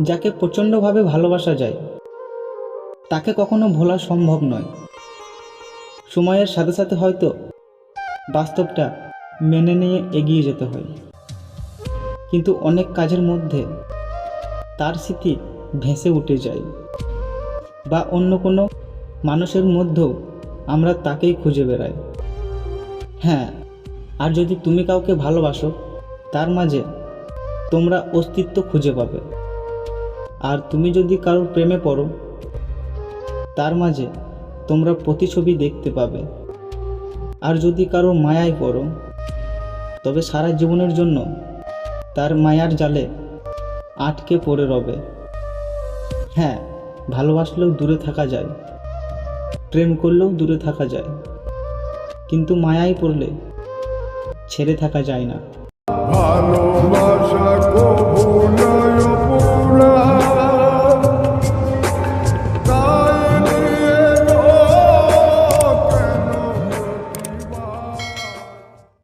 যাকে প্রচণ্ডভাবে ভালোবাসা যায় তাকে কখনো ভোলা সম্ভব নয়। সময়ের সাথে সাথে হয়তো বাস্তবটা মেনে নিয়ে এগিয়ে যেতে হয়, কিন্তু অনেক কাজের মধ্যে তার স্মৃতি ভেসে উঠে যায়, বা অন্য কোনো মানুষের মধ্যেও আমরা তাকেই খুঁজে বেড়াই। হ্যাঁ, আর যদি তুমি কাউকে ভালোবাসো, তার মাঝে তোমরা অস্তিত্ব খুঁজে পাবে। আর তুমি যদি কারোর প্রেমে পড়ো, তার মাঝে তোমরা প্রতিছবি দেখতে পাবে। আর যদি কারোর মায়ায় পড়ো, তবে সারা জীবনের জন্য তার মায়ার জালে আটকে পড়ে রবে। হ্যাঁ, ভালোবাসলেও দূরে থাকা যায়, প্রেম করলেও দূরে থাকা যায়, কিন্তু মায়ায় পড়লে ছেড়ে থাকা যায় না। ভালোবাসা